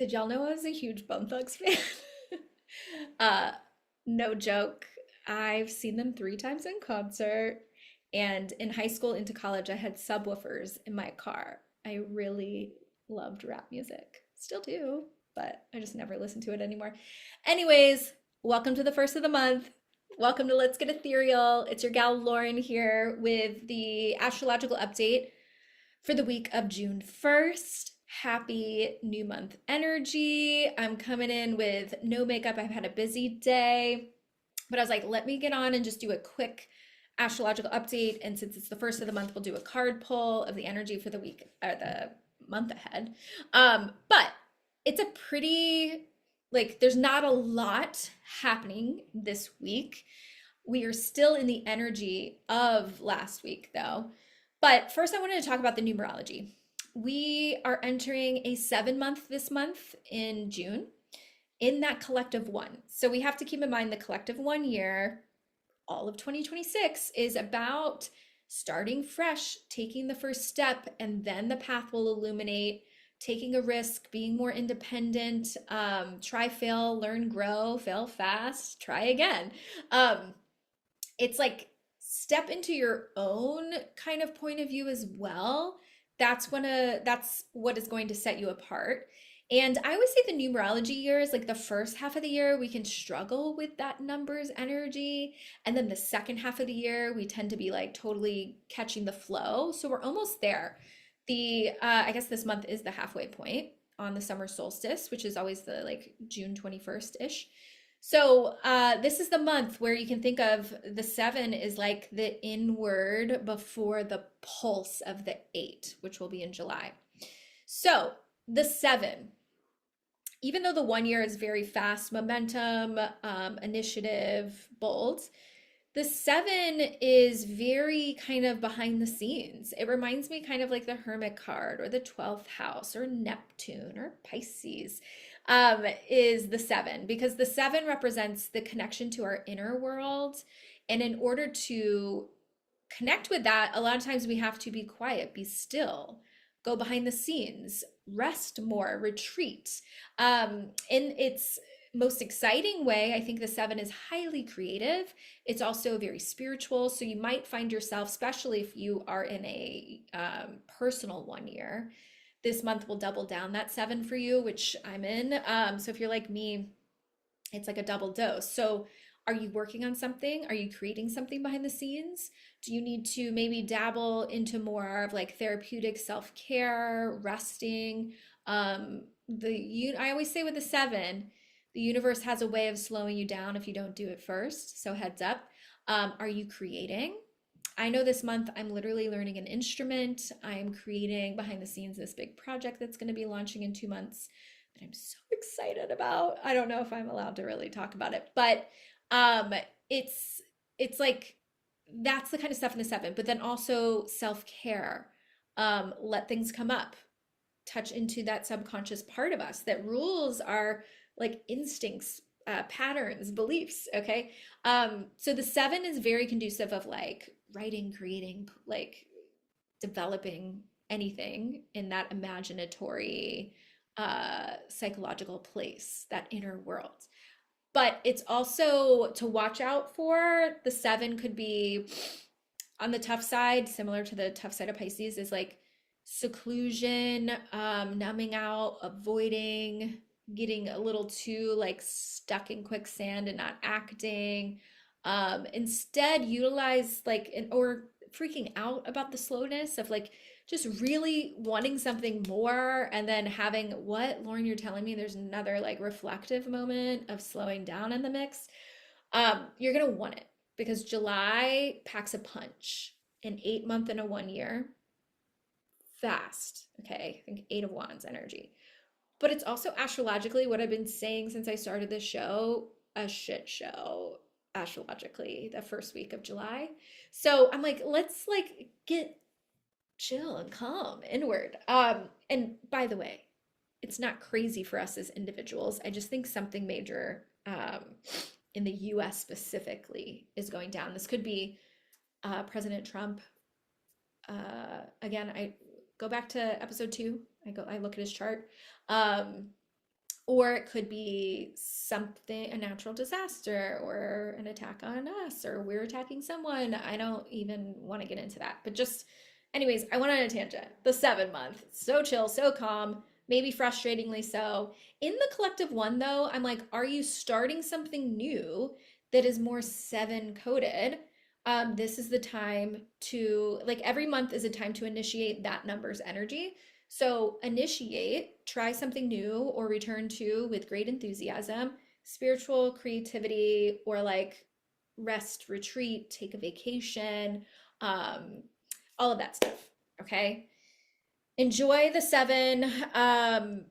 Did y'all know I was a huge Bone Thugs fan? uh, no joke. I've seen them 3 times in concert, and in high school into college, I had subwoofers in my car. I really loved rap music. Still do, but I just never listen to it anymore. Anyways, welcome to the first of the month. Welcome to Let's Get Ethereal. It's your gal Lauren here with the astrological update for the week of June 1st. Happy new month energy. I'm coming in with no makeup. I've had a busy day, but I was like, let me get on and just do a quick astrological update. And since it's the first of the month, we'll do a card pull of the energy for the week or the month ahead. But it's a pretty, like, there's not a lot happening this week. We are still in the energy of last week, though. But first, I wanted to talk about the numerology. We are entering a 7 month this month in June in that collective one. So we have to keep in mind the collective 1 year, all of 2026, is about starting fresh, taking the first step, and then the path will illuminate, taking a risk, being more independent, try, fail, learn, grow, fail fast, try again. It's like step into your own kind of point of view as well. That's what is going to set you apart. And I always say the numerology years, like the first half of the year, we can struggle with that numbers energy. And then the second half of the year, we tend to be like totally catching the flow. So we're almost there. I guess this month is the halfway point on the summer solstice, which is always the like June 21st-ish. So this is the month where you can think of the 7 is like the inward before the pulse of the 8, which will be in July. So the 7, even though the 1 year is very fast momentum, initiative, bold, the 7 is very kind of behind the scenes. It reminds me kind of like the Hermit card or the 12th house or Neptune or Pisces, is the 7, because the 7 represents the connection to our inner world. And in order to connect with that, a lot of times we have to be quiet, be still, go behind the scenes, rest more, retreat. In its most exciting way, I think the 7 is highly creative. It's also very spiritual. So you might find yourself, especially if you are in a personal 1 year, this month will double down that 7 for you, which I'm in. So if you're like me, it's like a double dose. So are you working on something? Are you creating something behind the scenes? Do you need to maybe dabble into more of like therapeutic self-care, resting? I always say with the 7, the universe has a way of slowing you down if you don't do it first. So heads up. Are you creating? I know this month I'm literally learning an instrument. I'm creating behind the scenes this big project that's going to be launching in 2 months that I'm so excited about. I don't know if I'm allowed to really talk about it, but it's like that's the kind of stuff in the 7. But then also self-care. Let things come up. Touch into that subconscious part of us that rules our like instincts, patterns, beliefs. Okay. So the 7 is very conducive of like writing, creating, like developing anything in that imaginatory, psychological place, that inner world. But it's also to watch out for. The 7 could be on the tough side, similar to the tough side of Pisces, is like seclusion, numbing out, avoiding, getting a little too like stuck in quicksand and not acting. Instead, utilize like or freaking out about the slowness of like just really wanting something more, and then having what, Lauren, you're telling me there's another like reflective moment of slowing down in the mix. You're gonna want it because July packs a punch. An 8 month and a 1 year, fast. Okay, I think 8 of Wands energy. But it's also astrologically what I've been saying since I started this show, a shit show astrologically the first week of July. So I'm like, let's like get chill and calm inward. And by the way, it's not crazy for us as individuals. I just think something major in the US specifically is going down. This could be President Trump. Again, I go back to episode 2. I look at his chart. Or it could be something, a natural disaster or an attack on us, or we're attacking someone. I don't even want to get into that. But just, anyways, I went on a tangent. The 7 month, so chill, so calm, maybe frustratingly so. In the collective one, though, I'm like, are you starting something new that is more seven coded? This is the time to, like, every month is a time to initiate that number's energy. So initiate, try something new, or return to with great enthusiasm, spiritual creativity, or like rest, retreat, take a vacation, um, all of that stuff. Okay. Enjoy the seven. And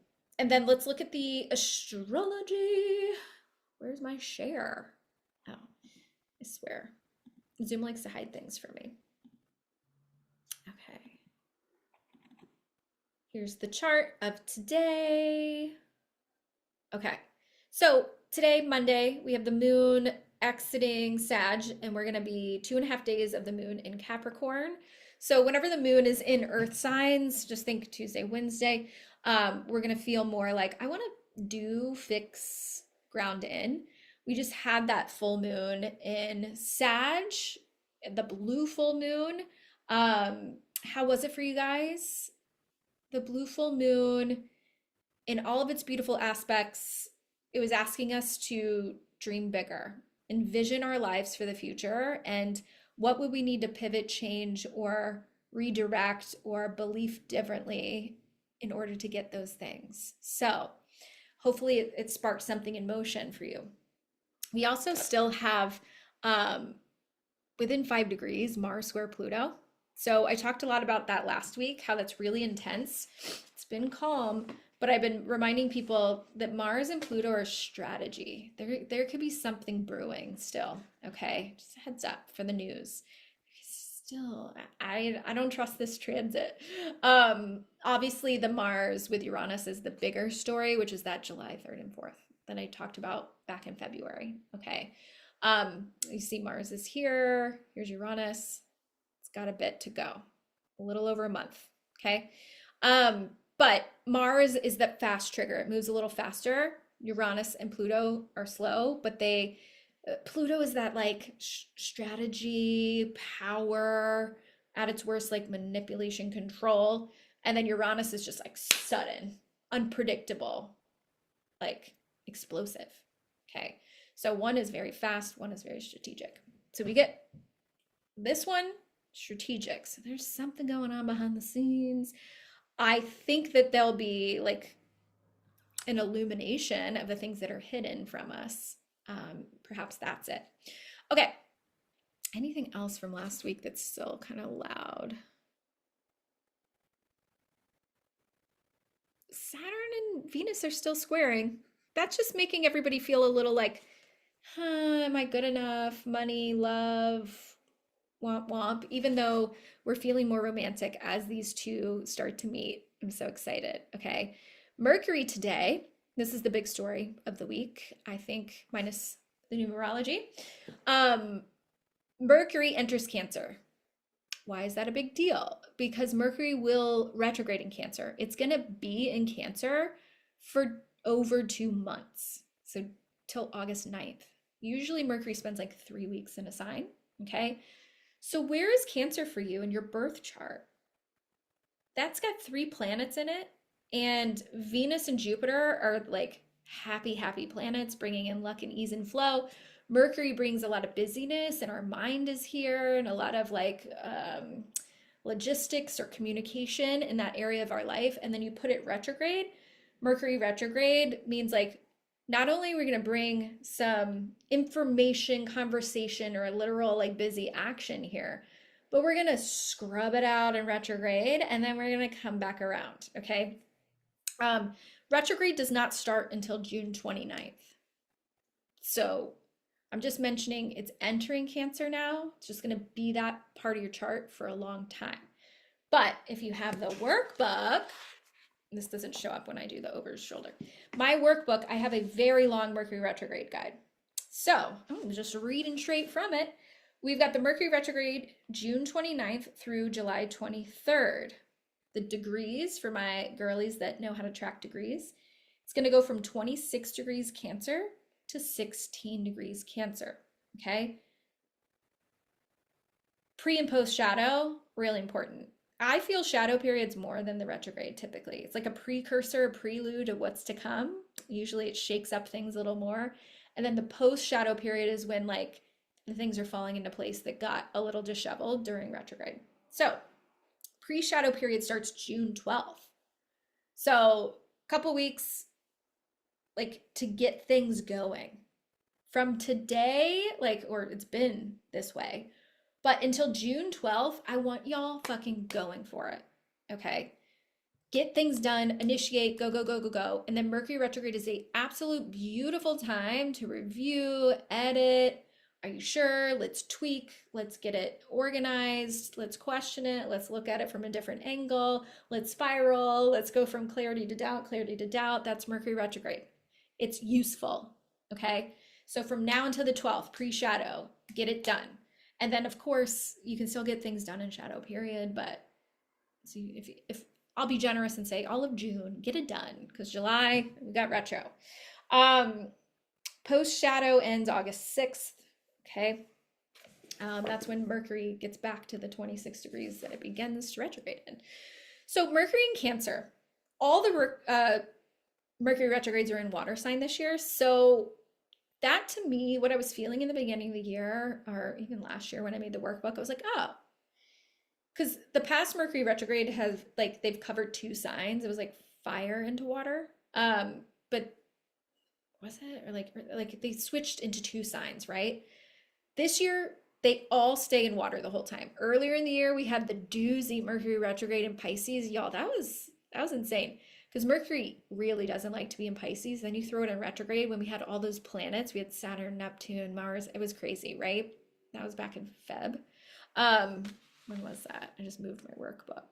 then let's look at the astrology. Where's my share? Oh, I swear. Zoom likes to hide things for me. Okay. Here's the chart of today. Okay, so today, Monday, we have the moon exiting Sag, and we're going to be 2.5 days of the moon in Capricorn. So whenever the moon is in earth signs, just think Tuesday, Wednesday, we're going to feel more like, I want to do, fix, ground in. We just had that full moon in Sag, the blue full moon. How was it for you guys? The blue full moon, in all of its beautiful aspects, it was asking us to dream bigger, envision our lives for the future, and what would we need to pivot, change, or redirect, or believe differently in order to get those things. So hopefully it sparked something in motion for you. We also still have within 5 degrees Mars square Pluto. So I talked a lot about that last week, how that's really intense. It's been calm, but I've been reminding people that Mars and Pluto are strategy. There could be something brewing still, okay? Just a heads up for the news. Still, I don't trust this transit. Obviously the Mars with Uranus is the bigger story, which is that July 3rd and 4th that I talked about back in February, okay? You see Mars is here, here's Uranus. Got a bit to go, a little over a month, okay? But Mars is that fast trigger. It moves a little faster. Uranus and Pluto are slow, but Pluto is that like strategy, power, at its worst, like manipulation, control. And then Uranus is just like sudden, unpredictable, like explosive, okay? So one is very fast, one is very strategic. So we get this one, strategic. So there's something going on behind the scenes. I think that there'll be like an illumination of the things that are hidden from us. Perhaps that's it. Okay. Anything else from last week that's still kind of loud? Saturn and Venus are still squaring. That's just making everybody feel a little like, am I good enough? Money, love, womp womp, even though we're feeling more romantic as these two start to meet. I'm so excited. Okay. Mercury today, this is the big story of the week, I think, minus the numerology. Mercury enters Cancer. Why is that a big deal? Because Mercury will retrograde in Cancer. It's going to be in Cancer for over 2 months. So till August 9th. Usually Mercury spends like 3 weeks in a sign. Okay. So where is Cancer for you in your birth chart? That's got 3 planets in it, and Venus and Jupiter are like happy, happy planets bringing in luck and ease and flow. Mercury brings a lot of busyness, and our mind is here, and a lot of like logistics or communication in that area of our life. And then you put it retrograde. Mercury retrograde means like not only are we going to bring some information, conversation, or a literal like busy action here, but we're going to scrub it out in retrograde, and then we're going to come back around, okay? Retrograde does not start until June 29th. So I'm just mentioning it's entering Cancer now. It's just going to be that part of your chart for a long time. But if you have the workbook, this doesn't show up when I do the over shoulder. My workbook, I have a very long Mercury retrograde guide. So I'm just reading straight from it. We've got the Mercury retrograde June 29th through July 23rd. The degrees for my girlies that know how to track degrees. It's going to go from 26 degrees Cancer to 16 degrees Cancer. Okay. Pre and post shadow, really important. I feel shadow periods more than the retrograde typically. It's like a precursor, a prelude of what's to come. Usually it shakes up things a little more. And then the post shadow period is when like the things are falling into place that got a little disheveled during retrograde. So pre shadow period starts June 12th. So a couple weeks like to get things going. From today, like, or it's been this way, but until June 12th, I want y'all fucking going for it. Okay. Get things done, initiate, go, go, go, go, go. And then Mercury retrograde is a absolute beautiful time to review, edit. Are you sure? Let's tweak. Let's get it organized. Let's question it. Let's look at it from a different angle. Let's spiral. Let's go from clarity to doubt, clarity to doubt. That's Mercury retrograde. It's useful. Okay. So from now until the 12th, pre-shadow, get it done. And then of course you can still get things done in shadow period, but see if I'll be generous and say all of June, get it done, because July we got retro. Post shadow ends August 6th. Okay. That's when Mercury gets back to the 26 degrees that it begins to retrograde in. So Mercury in Cancer, all the Mercury retrogrades are in water sign this year. So that to me, what I was feeling in the beginning of the year, or even last year when I made the workbook, I was like, oh, because the past Mercury retrograde has like, they've covered 2 signs. It was like fire into water. But was it, or like they switched into 2 signs, right? This year, they all stay in water the whole time. Earlier in the year, we had the doozy Mercury retrograde in Pisces. Y'all, that was insane. Because Mercury really doesn't like to be in Pisces. Then you throw it in retrograde when we had all those planets. We had Saturn, Neptune, Mars. It was crazy, right? That was back in Feb. When was that? I just moved my workbook.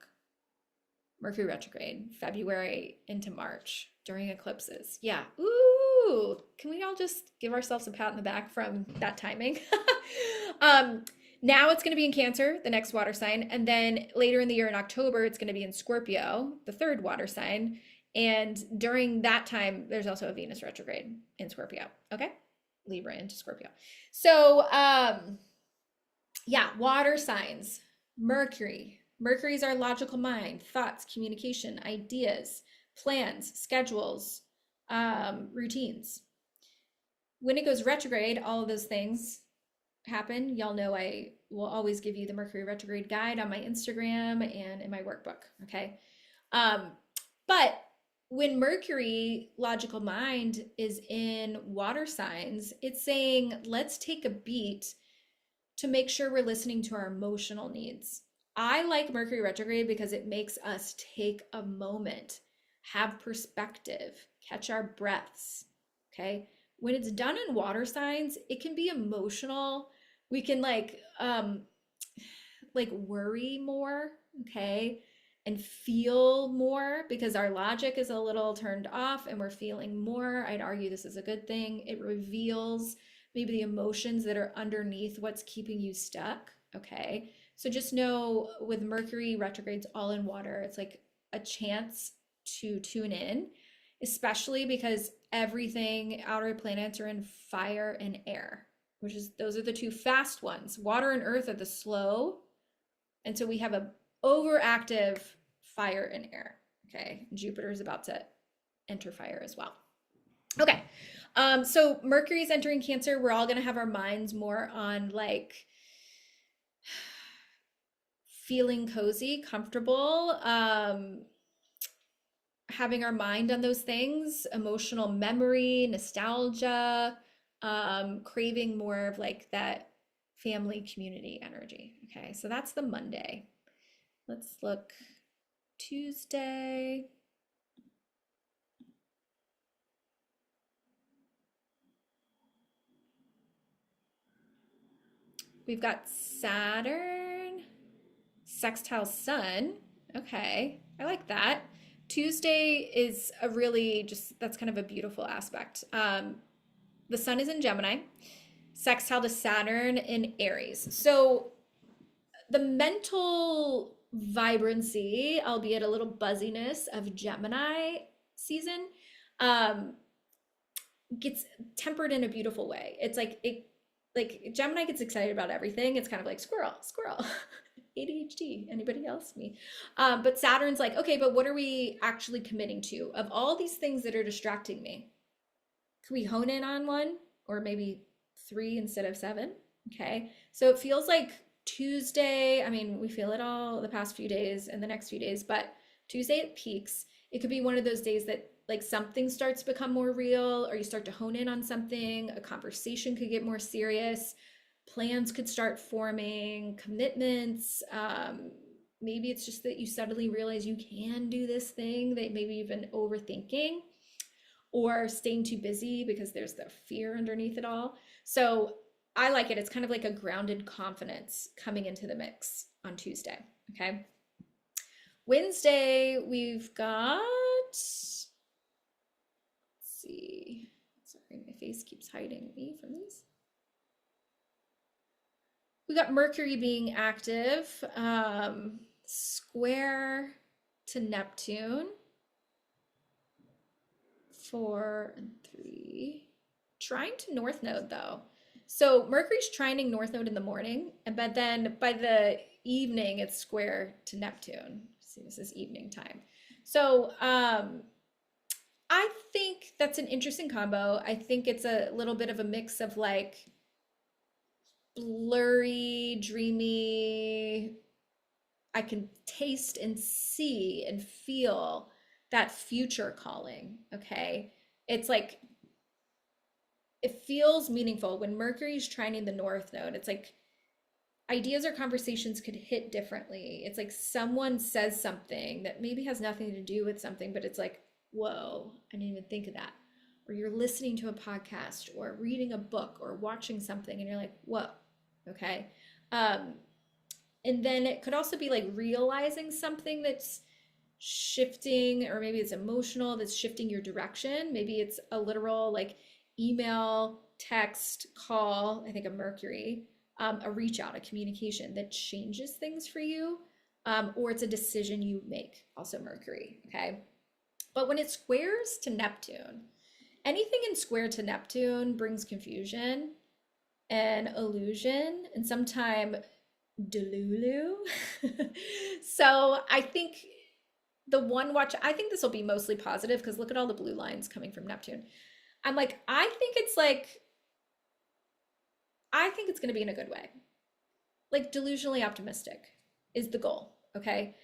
Mercury retrograde, February into March during eclipses. Yeah. Ooh. Can we all just give ourselves a pat on the back from that timing? Now it's going to be in Cancer, the next water sign. And then later in the year in October, it's going to be in Scorpio, the 3rd water sign. And during that time, there's also a Venus retrograde in Scorpio. Okay. Libra into Scorpio. So, yeah, water signs. Mercury. Mercury's our logical mind, thoughts, communication, ideas, plans, schedules, routines. When it goes retrograde, all of those things happen. Y'all know I will always give you the Mercury retrograde guide on my Instagram and in my workbook. Okay. But when Mercury, logical mind, is in water signs, it's saying, let's take a beat to make sure we're listening to our emotional needs. I like Mercury retrograde because it makes us take a moment, have perspective, catch our breaths. Okay. When it's done in water signs, it can be emotional. We can like worry more, okay, and feel more because our logic is a little turned off and we're feeling more. I'd argue this is a good thing. It reveals maybe the emotions that are underneath what's keeping you stuck, okay? So just know with Mercury retrogrades all in water, it's like a chance to tune in, especially because everything, outer planets are in fire and air, which is, those are the 2 fast ones. Water and earth are the slow. And so we have a overactive fire and air. Okay. Jupiter is about to enter fire as well. Okay. So Mercury's entering Cancer. We're all going to have our minds more on like feeling cozy, comfortable, having our mind on those things, emotional memory, nostalgia, craving more of like that family community energy. Okay, so that's the Monday. Let's look Tuesday. We've got Saturn, sextile Sun. Okay, I like that. Tuesday is a really just, that's kind of a beautiful aspect. The Sun is in Gemini, sextile to Saturn in Aries. So the mental vibrancy, albeit a little buzziness of Gemini season, um, gets tempered in a beautiful way. It's like Gemini gets excited about everything. It's kind of like squirrel, squirrel. ADHD. Anybody else? Me. But Saturn's like, okay, but what are we actually committing to? Of all these things that are distracting me, can we hone in on one or maybe three instead of seven? Okay. So it feels like Tuesday. I mean, we feel it all the past few days and the next few days, but Tuesday it peaks. It could be one of those days that like something starts to become more real, or you start to hone in on something. A conversation could get more serious. Plans could start forming, commitments. Maybe it's just that you suddenly realize you can do this thing that maybe you've been overthinking, or staying too busy because there's the fear underneath it all. So I like it. It's kind of like a grounded confidence coming into the mix on Tuesday. Okay. Wednesday, we've got, let's see. Sorry, my face keeps hiding me from these. We got Mercury being active, square to Neptune. 4 and 3. Trine to North Node though. So Mercury's trining North Node in the morning, but then by the evening it's square to Neptune. See, this is evening time. So I think that's an interesting combo. I think it's a little bit of a mix of like blurry, dreamy. I can taste and see and feel that future calling. Okay. It's like, it feels meaningful when Mercury's trining the North Node. It's like ideas or conversations could hit differently. It's like someone says something that maybe has nothing to do with something, but it's like, whoa, I didn't even think of that. Or you're listening to a podcast or reading a book or watching something and you're like, whoa, okay. And then it could also be like realizing something that's shifting, or maybe it's emotional, that's shifting your direction. Maybe it's a literal like email, text, call, I think of Mercury, a reach out, a communication that changes things for you, or it's a decision you make, also Mercury, okay? But when it squares to Neptune, anything in square to Neptune brings confusion and illusion and sometimes delulu. So I think the one watch, I think this will be mostly positive because look at all the blue lines coming from Neptune. I'm like, I think it's going to be in a good way. Like delusionally optimistic is the goal, okay?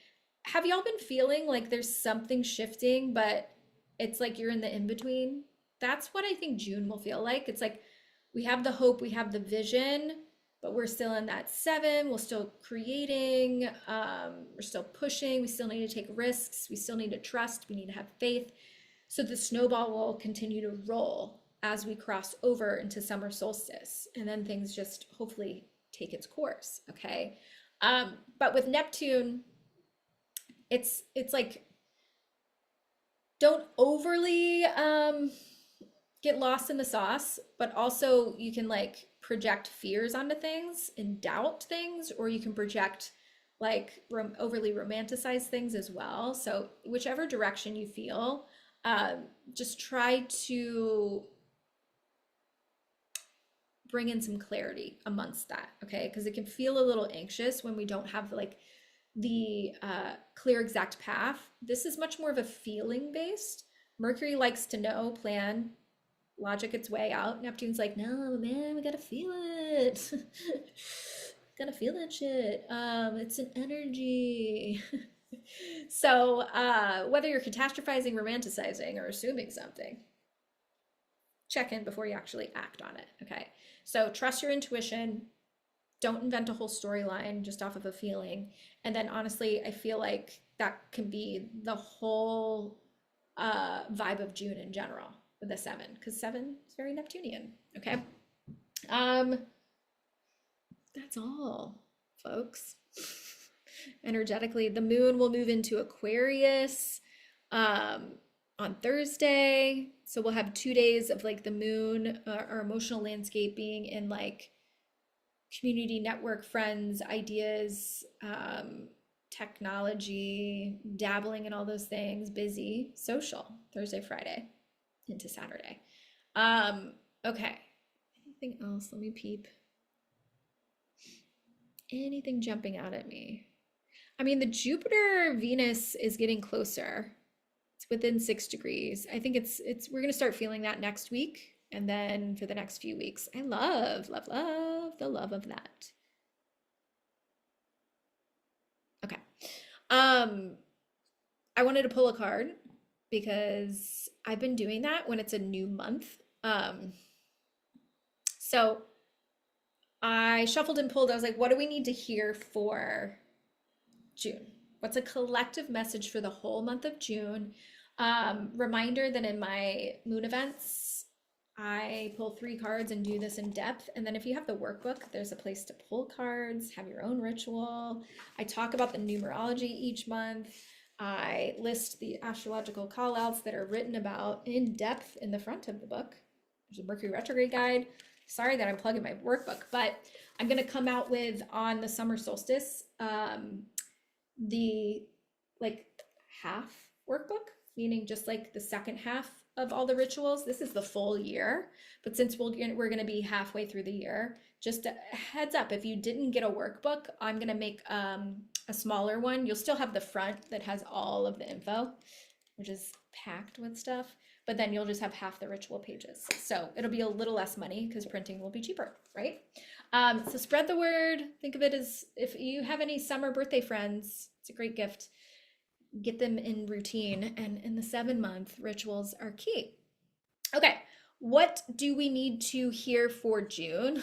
Have y'all been feeling like there's something shifting, but it's like you're in the in-between? That's what I think June will feel like. It's like we have the hope, we have the vision, but we're still in that 7. We're still creating, we're still pushing, we still need to take risks, we still need to trust, we need to have faith. So the snowball will continue to roll as we cross over into summer solstice, and then things just hopefully take its course, okay? But with Neptune, it's like, don't overly get lost in the sauce, but also you can like project fears onto things and doubt things, or you can project like overly romanticize things as well. So whichever direction you feel, just try to bring in some clarity amongst that, okay? Because it can feel a little anxious when we don't have like the clear exact path. This is much more of a feeling based. Mercury likes to know, plan, logic its way out. Neptune's like, no, man, we gotta feel it. Gotta feel that shit. It's an energy. So whether you're catastrophizing, romanticizing, or assuming something, check in before you actually act on it, okay? So trust your intuition. Don't invent a whole storyline just off of a feeling. And then honestly, I feel like that can be the whole vibe of June in general with the 7, because 7 is very Neptunian, okay? That's all, folks. Energetically, the moon will move into Aquarius on Thursday. So we'll have 2 days of like the moon, our emotional landscape being in like community, network, friends, ideas, technology, dabbling in all those things, busy, social, Thursday, Friday. into Saturday. Okay. Anything else? Let me peep. Anything jumping out at me? I mean, the Jupiter Venus is getting closer. It's within 6 degrees. I think it's we're gonna start feeling that next week, and then for the next few weeks. I love, love, love the love of that. Okay. Um, I wanted to pull a card because I've been doing that when it's a new month. So I shuffled and pulled. I was like, what do we need to hear for June? What's a collective message for the whole month of June? Reminder that in my moon events, I pull 3 cards and do this in depth. And then if you have the workbook, there's a place to pull cards, have your own ritual. I talk about the numerology each month. I list the astrological callouts that are written about in depth in the front of the book. There's a Mercury retrograde guide. Sorry that I'm plugging my workbook, but I'm going to come out with on the summer solstice the like half workbook, meaning just like the second half of all the rituals. This is the full year, but since we're going to be halfway through the year, just a heads up, if you didn't get a workbook, I'm going to make a smaller one. You'll still have the front that has all of the info, which is packed with stuff, but then you'll just have half the ritual pages. So it'll be a little less money because printing will be cheaper, right? So spread the word. Think of it as if you have any summer birthday friends, it's a great gift. Get them in routine, and in the 7-month rituals are key. Okay, what do we need to hear for June?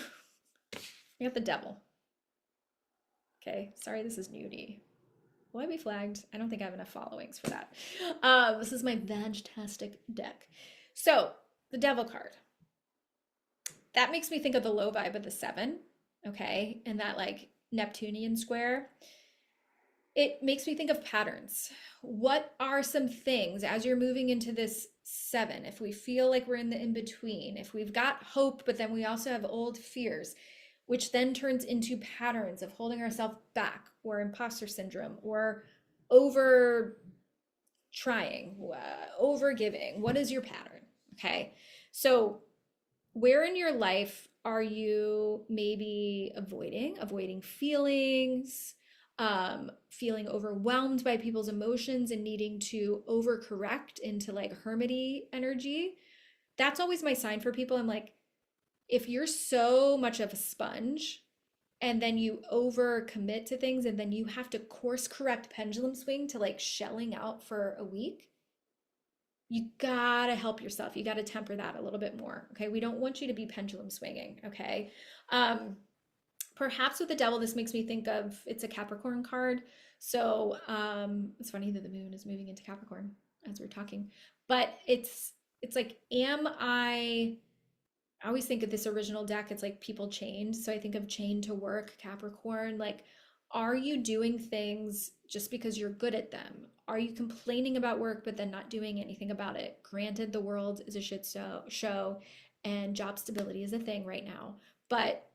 We got the devil. Okay, sorry, this is nudie. Will I be flagged? I don't think I have enough followings for that. This is my fantastic deck. So the devil card. That makes me think of the low vibe of the 7, okay? And that like Neptunian square. It makes me think of patterns. What are some things as you're moving into this 7, if we feel like we're in the in-between, if we've got hope, but then we also have old fears, which then turns into patterns of holding ourselves back or imposter syndrome or over trying, over giving. What is your pattern? Okay. So where in your life are you maybe avoiding feelings, feeling overwhelmed by people's emotions and needing to overcorrect into like hermity energy? That's always my sign for people. I'm like, if you're so much of a sponge and then you overcommit to things and then you have to course correct pendulum swing to like shelling out for a week, you gotta help yourself. You gotta temper that a little bit more. Okay. We don't want you to be pendulum swinging. Okay. Perhaps with the devil, this makes me think of, it's a Capricorn card. So it's funny that the moon is moving into Capricorn as we're talking, but it's like, I always think of this original deck, it's like people chained. So I think of chained to work, Capricorn. Like, are you doing things just because you're good at them? Are you complaining about work, but then not doing anything about it? Granted, the world is a shit show and job stability is a thing right now. But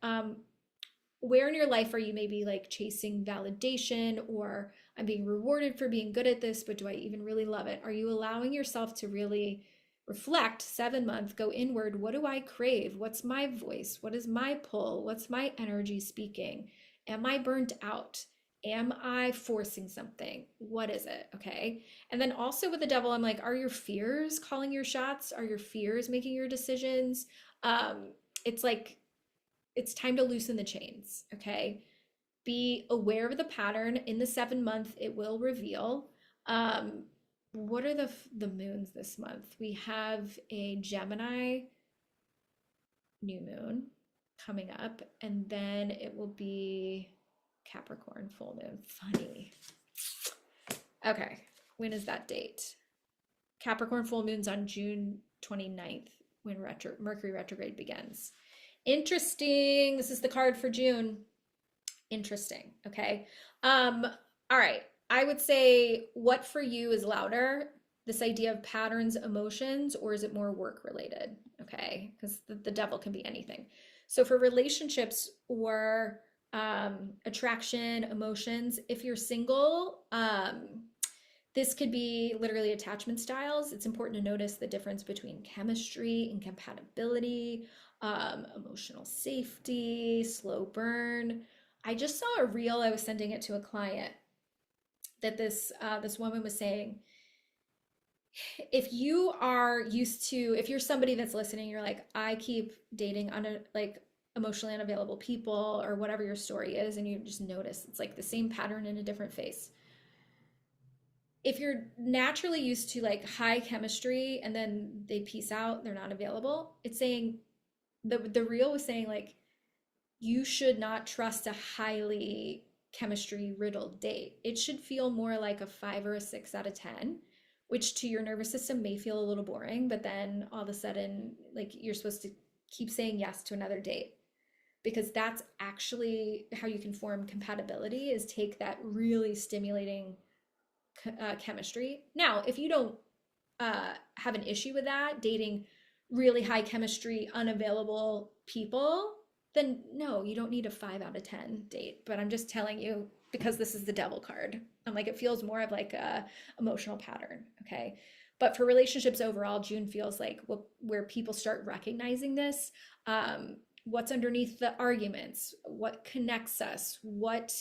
where in your life are you maybe like chasing validation, or I'm being rewarded for being good at this, but do I even really love it? Are you allowing yourself to really reflect 7 month, go inward? What do I crave? What's my voice? What is my pull? What's my energy speaking? Am I burnt out? Am I forcing something? What is it? Okay. And then also with the devil, I'm like, are your fears calling your shots? Are your fears making your decisions? It's like, it's time to loosen the chains. Okay. Be aware of the pattern. In the 7 month, it will reveal. What are the moons this month? We have a Gemini new moon coming up, and then it will be Capricorn full moon. Funny. Okay, when is that date? Capricorn full moon's on June 29th when Mercury retrograde begins. Interesting. This is the card for June. Interesting. Okay. All right. I would say, what for you is louder? This idea of patterns, emotions, or is it more work related? Okay, because the devil can be anything. So for relationships or attraction, emotions, if you're single, This could be literally attachment styles. It's important to notice the difference between chemistry and compatibility, emotional safety, slow burn. I just saw a reel. I was sending it to a client that this woman was saying, if you are used to, if you're somebody that's listening, you're like, I keep dating like emotionally unavailable people or whatever your story is, and you just notice it's like the same pattern in a different face. If you're naturally used to like high chemistry and then they peace out, they're not available, it's saying the reel was saying like you should not trust a highly chemistry riddled date. It should feel more like a 5 or a 6 out of 10, which to your nervous system may feel a little boring, but then all of a sudden, like you're supposed to keep saying yes to another date because that's actually how you can form compatibility is take that really stimulating chemistry. Now, if you don't have an issue with that, dating really high chemistry, unavailable people, then no, you don't need a 5 out of 10 date. But I'm just telling you because this is the devil card. I'm like, it feels more of like a emotional pattern. Okay. But for relationships overall, June feels like where people start recognizing this. What's underneath the arguments? What connects us? What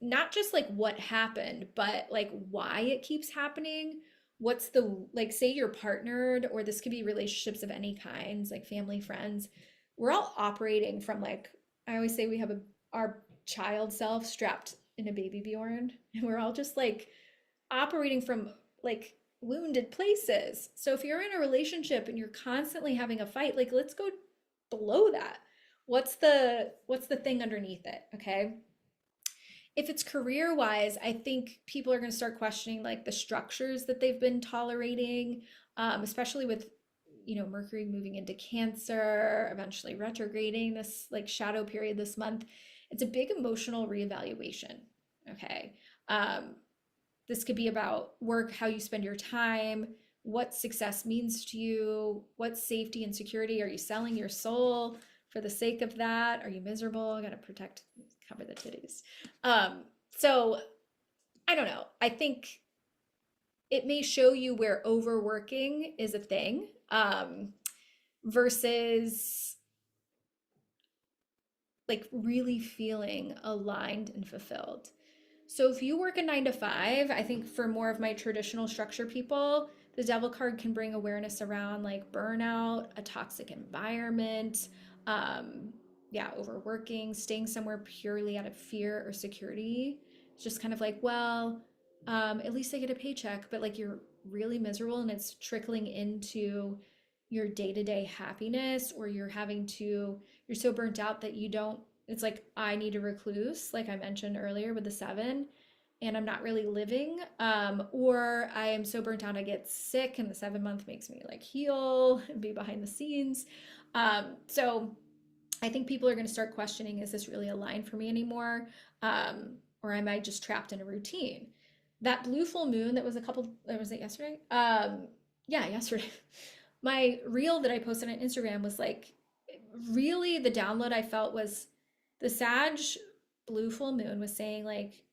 not just like what happened, but like why it keeps happening. What's the, like, say you're partnered, or this could be relationships of any kinds, like family, friends. We're all operating from like, I always say we have our child self strapped in a baby Bjorn, and we're all just like operating from like wounded places. So if you're in a relationship and you're constantly having a fight, like let's go below that. What's the thing underneath it? Okay. If it's career wise, I think people are going to start questioning like the structures that they've been tolerating, especially with, Mercury moving into Cancer, eventually retrograding this like shadow period this month. It's a big emotional reevaluation. Okay. This could be about work, how you spend your time, what success means to you, what safety and security. Are you selling your soul for the sake of that? Are you miserable? I got to protect, cover the titties. So I don't know. I think it may show you where overworking is a thing, versus like really feeling aligned and fulfilled. So if you work a 9 to 5, I think for more of my traditional structure people, the devil card can bring awareness around like burnout, a toxic environment, yeah, overworking, staying somewhere purely out of fear or security. It's just kind of like, well, at least I get a paycheck, but like you're really miserable and it's trickling into your day-to-day happiness, or you're so burnt out that you don't, it's like I need a recluse, like I mentioned earlier with the 7, and I'm not really living. Or I am so burnt out I get sick, and the 7 month makes me like heal and be behind the scenes. So I think people are going to start questioning, is this really aligned for me anymore? Or am I just trapped in a routine? That blue full moon that was was it yesterday? Yeah, yesterday. My reel that I posted on Instagram was like, really the download I felt was the Sag blue full moon was saying like,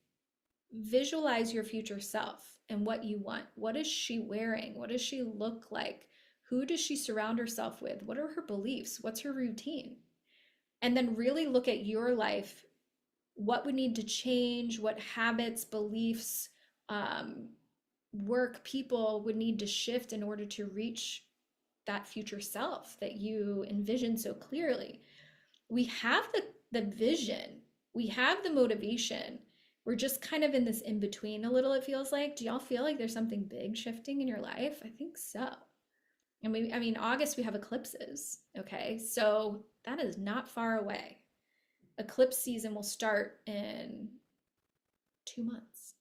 visualize your future self and what you want. What is she wearing? What does she look like? Who does she surround herself with? What are her beliefs? What's her routine? And then really look at your life. What would need to change? What habits, beliefs, work, people would need to shift in order to reach that future self that you envision so clearly? We have the vision, we have the motivation. We're just kind of in this in between a little, it feels like. Do y'all feel like there's something big shifting in your life? I think so. I mean, August we have eclipses, okay? So that is not far away. Eclipse season will start in 2 months.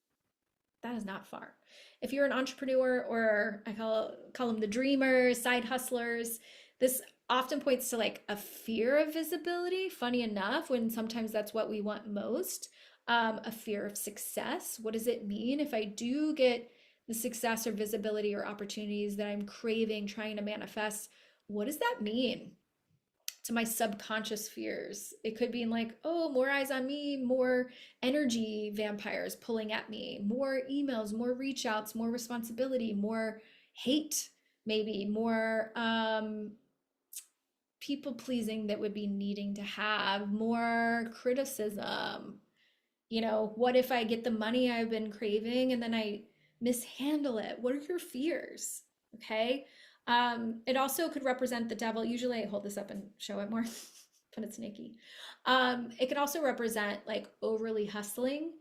That is not far. If you're an entrepreneur, or I call them the dreamers, side hustlers, this often points to like a fear of visibility, funny enough, when sometimes that's what we want most. A fear of success. What does it mean if I do get the success or visibility or opportunities that I'm craving, trying to manifest? What does that mean? to my subconscious fears. It could be in like, oh, more eyes on me, more energy vampires pulling at me, more emails, more reach outs, more responsibility, more hate, maybe more people pleasing that would be needing to have, more criticism. What if I get the money I've been craving and then I mishandle it? What are your fears? Okay. It also could represent the devil. Usually I hold this up and show it more, but it's sneaky. It could also represent like overly hustling,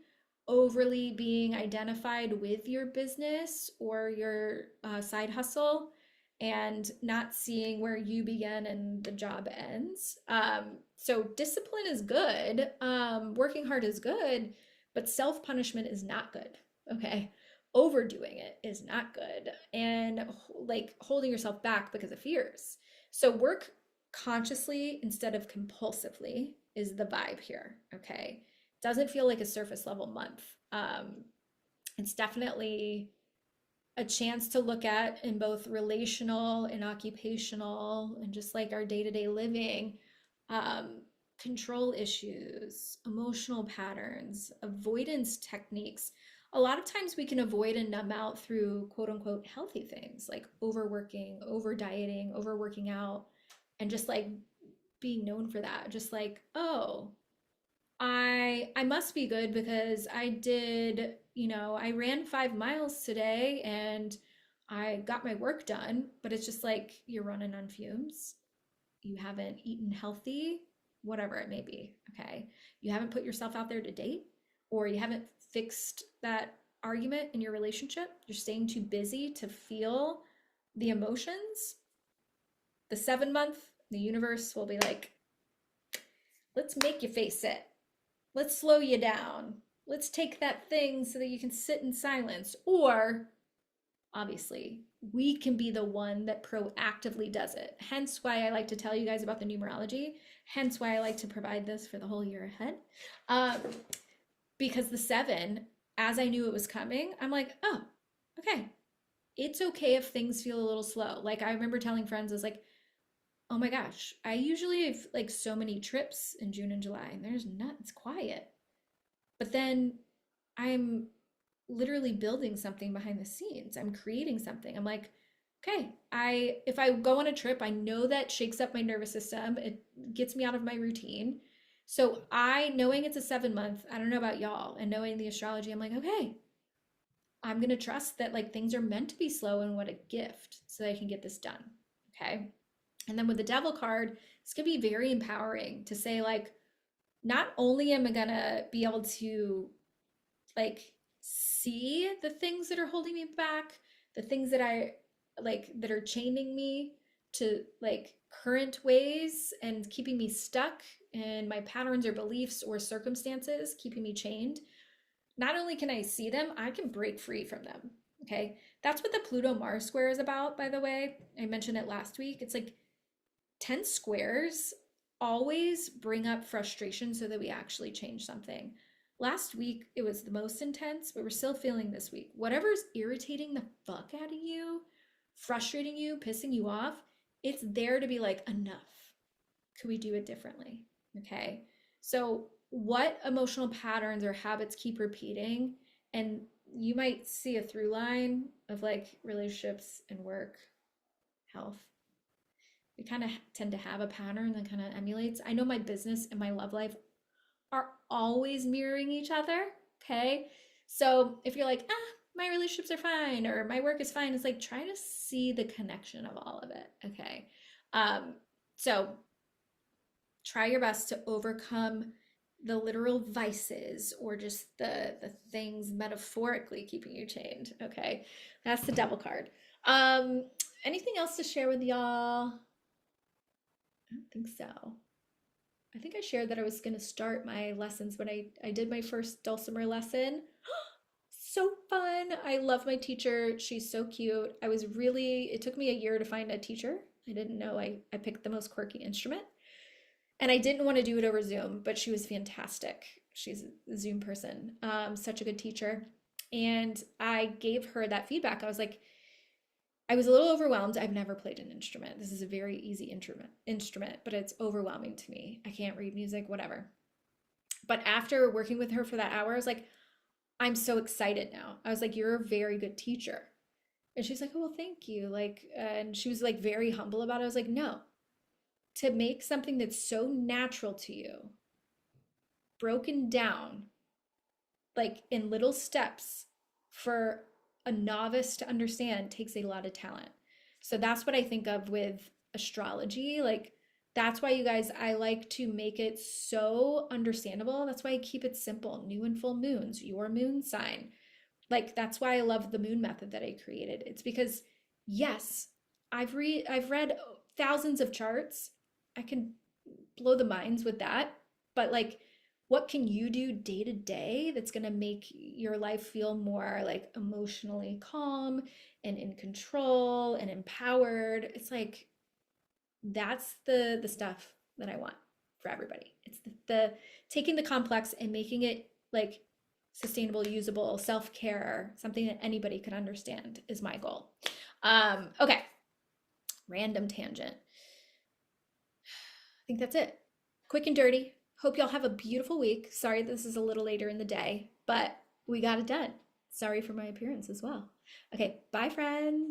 overly being identified with your business or your side hustle and not seeing where you begin and the job ends. So discipline is good. Working hard is good, but self-punishment is not good. Okay. Overdoing it is not good. And like holding yourself back because of fears. So work consciously instead of compulsively is the vibe here. Okay. Doesn't feel like a surface level month. It's definitely a chance to look at in both relational and occupational and just like our day-to-day living, um, control issues, emotional patterns, avoidance techniques. A lot of times we can avoid and numb out through quote unquote healthy things like overworking, over dieting, over working out, and just like being known for that. Just like, oh, I must be good because I did, I ran 5 miles today and I got my work done, but it's just like you're running on fumes. You haven't eaten healthy, whatever it may be. Okay. You haven't put yourself out there to date, or you haven't fixed that argument in your relationship. You're staying too busy to feel the emotions. The 7 month, the universe will be like, let's make you face it. Let's slow you down. Let's take that thing so that you can sit in silence. Or, obviously, we can be the one that proactively does it. Hence why I like to tell you guys about the numerology. Hence why I like to provide this for the whole year ahead. Because the 7, as I knew it was coming, I'm like, oh, okay. It's okay if things feel a little slow. Like I remember telling friends, I was like, oh my gosh, I usually have like so many trips in June and July, and there's not, it's quiet. But then I'm literally building something behind the scenes. I'm creating something. I'm like, okay, if I go on a trip, I know that shakes up my nervous system. It gets me out of my routine. So knowing it's a 7 month, I don't know about y'all, and knowing the astrology, I'm like, okay, I'm gonna trust that like things are meant to be slow and what a gift so that I can get this done. Okay. And then with the devil card, it's gonna be very empowering to say, like, not only am I gonna be able to like see the things that are holding me back, the things that I like that are chaining me to like current ways and keeping me stuck in my patterns or beliefs or circumstances, keeping me chained. Not only can I see them, I can break free from them. Okay. That's what the Pluto Mars square is about, by the way. I mentioned it last week. It's like 10 squares always bring up frustration so that we actually change something. Last week, it was the most intense, but we're still feeling this week. Whatever's irritating the fuck out of you, frustrating you, pissing you off, it's there to be like, enough. Could we do it differently? Okay. So, what emotional patterns or habits keep repeating? And you might see a through line of like relationships and work, health. We kind of tend to have a pattern that kind of emulates. I know my business and my love life are always mirroring each other. Okay. So if you're like, my relationships are fine or my work is fine, it's like try to see the connection of all of it. Okay. So try your best to overcome the literal vices or just the things metaphorically keeping you chained. Okay. That's the devil card. Anything else to share with y'all? I don't think so. I think I shared that I was going to start my lessons when I did my first dulcimer lesson. So fun. I love my teacher. She's so cute. It took me a year to find a teacher. I didn't know I picked the most quirky instrument. And I didn't want to do it over Zoom, but she was fantastic. She's a Zoom person. Such a good teacher. And I gave her that feedback. I was like, I was a little overwhelmed. I've never played an instrument. This is a very easy instrument, but it's overwhelming to me. I can't read music, whatever. But after working with her for that hour, I was like, I'm so excited now. I was like, you're a very good teacher. And she's like, oh, well, thank you. Like, and she was like very humble about it. I was like, no, to make something that's so natural to you, broken down, like in little steps for a novice to understand takes a lot of talent. So that's what I think of with astrology. Like, that's why you guys, I like to make it so understandable. That's why I keep it simple. New and full moons, your moon sign. Like, that's why I love the moon method that I created. It's because, yes, I've read thousands of charts. I can blow the minds with that. But like, what can you do day to day that's going to make your life feel more like emotionally calm and in control and empowered? It's like, that's the stuff that I want for everybody. It's the taking the complex and making it like sustainable, usable, self-care, something that anybody can understand is my goal. Okay, random tangent. I think that's it. Quick and dirty. Hope y'all have a beautiful week. Sorry this is a little later in the day, but we got it done. Sorry for my appearance as well. Okay, bye friends.